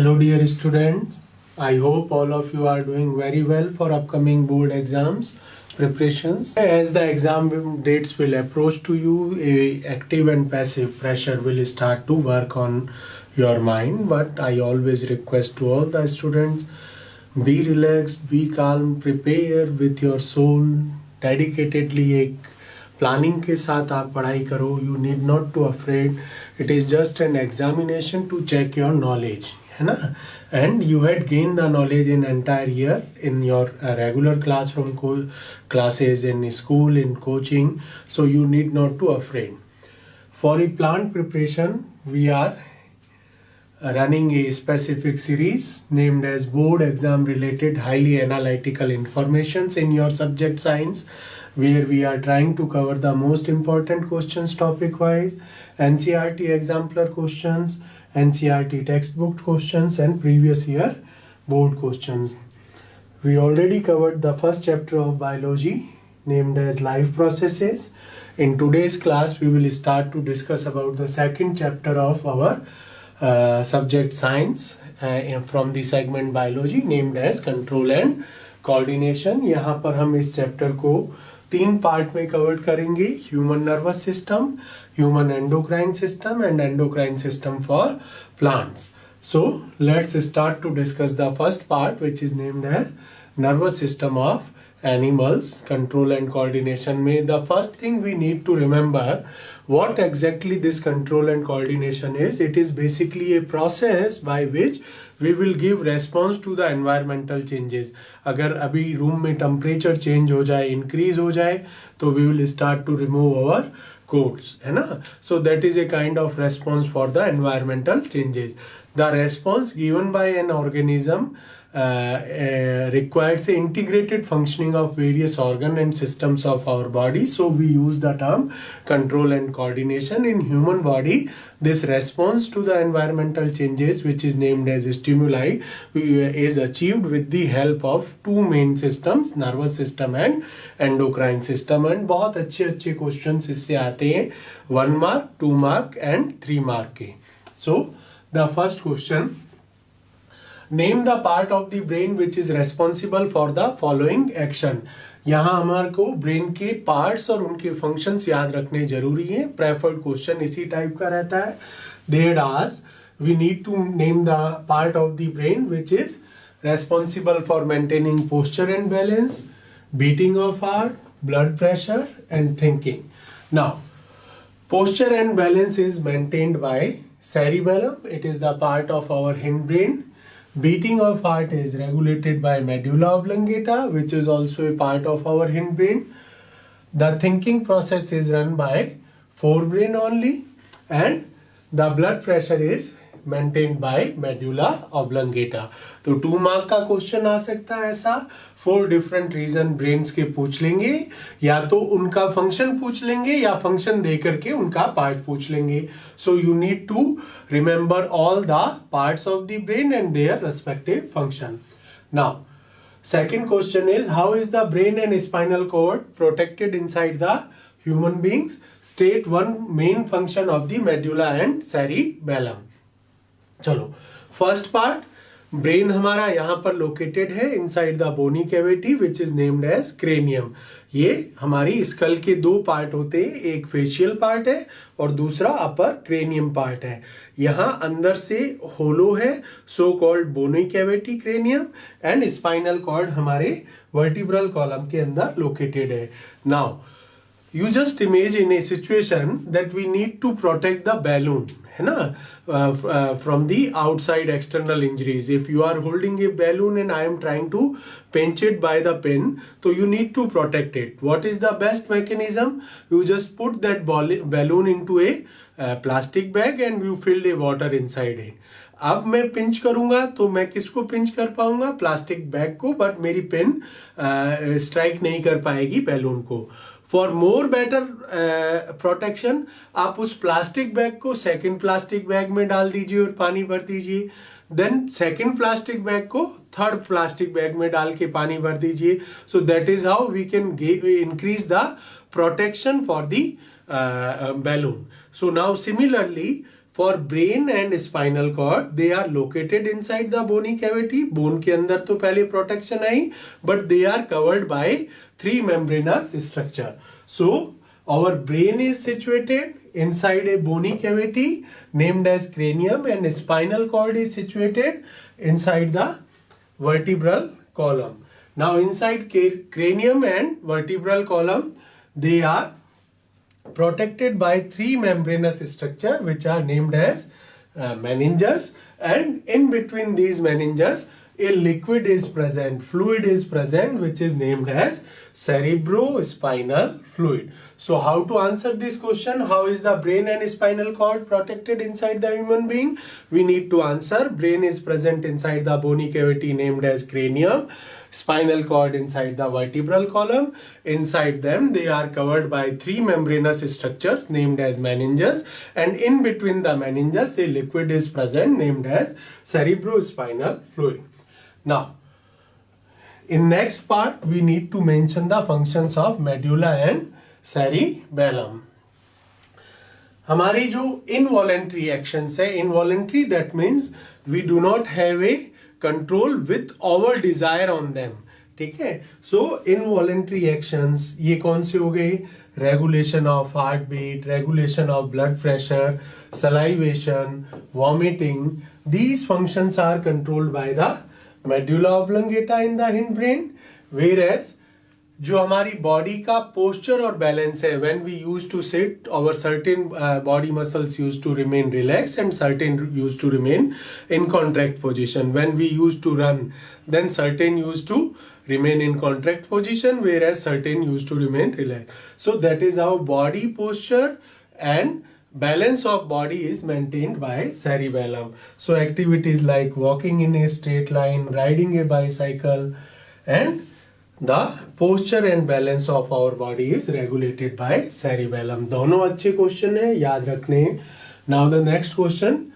Hello dear students, I hope all of you are doing very well for upcoming board exams preparations. As the exam dates will approach to you, active and passive pressure will start to work on your mind, but I always request to all the students, be relaxed, be calm, prepare with your soul, dedicatedly एक planning के साथ आप पढ़ाई करो. You need not to afraid, it is just an examination to check your knowledge, है ना. And you had gain the knowledge in entire year in your regular classroom classes in school, in coaching, so you need not to afraid. For a plant preparation, we are running a specific series named as board exam related highly analytical informations in your subject science, where we are trying to cover the most important questions topic wise, NCERT exemplar questions, NCERT textbook questions and previous year board questions. We already covered the first chapter of biology named as life processes. In today's class we will start to discuss about the second chapter of our subject science from the segment biology named as control and coordination. यहाँ पर हम इस chapter को 3 part में cover करेंगे: human nervous system, human endocrine system and endocrine system for plants. So let's start to discuss the first part, which is named as nervous system of animals, control and coordination. May the first thing we need to remember what exactly this control and coordination is. It is basically a process by which we will give response to the environmental changes. अगर अभी room में temperature change हो जाए, increase हो जाए, तो we will start to remove our coats, है ना. So that is a kind of response for the environmental changes. The response given by an organism requires the integrated functioning of various organs and systems of our body. So we use the term control and coordination. In human body, this response to the environmental changes, which is named as stimuli, is achieved with the help of 2 main systems, nervous system and endocrine system. And बहुत अच्छे questions इससे आते हैं, 1 mark, 2 mark and 3 mark के. So the first question, name the part of the brain which is responsible for the following action. यहाँ हमारे को brain के पार्ट्स और उनके फंक्शंस याद रखने जरूरी हैं. प्रेफर्ड क्वेश्चन इसी टाइप का रहता है. They had asked, we need to name the part of the brain which is responsible for maintaining posture and balance, beating of heart, blood pressure and thinking. Now, posture and balance is maintained by cerebellum. It is the part of our hindbrain. Beating of heart is regulated by medulla oblongata, which is also a part of our hindbrain. The thinking process is run by forebrain only, and the blood pressure is maintained by medulla oblongata. तो 2 mark का question आ सकता है ऐसा. 4 different reason brains के पूछ लेंगे, या तो उनका फंक्शन पूछ लेंगे या फंक्शन दे करके उनका पार्ट पूछ लेंगे. So you need to remember all the parts of the brain and their respective function. Now second question is, how is the brain and spinal cord protected inside the human beings? State one main function of the medulla and cerebellum. चलो, first part, brain हमारा यहाँ पर located है inside the bony cavity which is named as cranium. ये हमारी school के 2 part होते हैं, एक फेशियल पार्ट है और दूसरा अपर क्रेनियम पार्ट है. यहाँ अंदर से होलो है, so called bony cavity cranium, and spinal cord हमारे वर्टिब्रल कॉलम के अंदर लोकेटेड है. Now you just imagine a situation that we need to protect the balloon, है ना, from the outside external injuries. If you are holding a balloon and I am trying to pinch it by the pin, so you need to protect it. What is the best mechanism? You just put that balloon into a plastic bag and you fill a water inside it. अब मैं pinch करूंगा तो मैं किसको pinch कर पाऊंगा? Plastic bag को, but मेरी पिन स्ट्राइक नहीं कर पाएगी बैलून को. फॉर मोर बेटर प्रोटेक्शन आप उस प्लास्टिक बैग को सेकंड प्लास्टिक बैग में डाल दीजिए और पानी भर दीजिए. देन सेकंड प्लास्टिक बैग को थर्ड प्लास्टिक बैग में डाल के पानी भर दीजिए. So that is how we can increase the protection for the balloon. So now similarly, for brain and spinal cord, they are located inside the bony cavity. Bone के अंदर तो पहले protection I, but they are covered by 3 membranous structure. So our brain is situated inside a bony cavity named as cranium, and spinal cord is situated inside the vertebral column. Now inside cranium and vertebral column, they are protected by 3 membranous structure which are named as meninges, and in between these meninges a liquid is present, fluid is present, which is named as cerebrospinal fluid. So how to answer this question, how is the brain and spinal cord protected inside the human being? We need to answer brain is present inside the bony cavity named as cranium, spinal cord inside the vertebral column. Inside them they are covered by 3 membranous structures named as meninges, and in between the meninges a liquid is present named as cerebrospinal fluid. Now in next part we need to mention the functions of medulla and cerebellum. हमारी जो involuntary actions है, involuntary that means we do not have a control with our desire on them. ठीक है, so involuntary actions ये कौन से हो गए? Regulation of heartbeat, regulation of blood pressure, salivation, vomiting. These functions are controlled by the medulla oblongata in the hindbrain, whereas जो हमारी body का पोस्चर और बैलेंस है, when we used to sit, our certain body muscles used to remain relaxed and certain used to remain in contract position. When we used to run, then certain used to remain in contract position, whereas certain used to remain relaxed. So that is how body posture and balance of body is maintained by cerebellum. So activities like walking in a straight line, riding a bicycle, and the posture and balance of our body is regulated by cerebellum. दोनों अच्छे question है, याद रखने. Now the next question,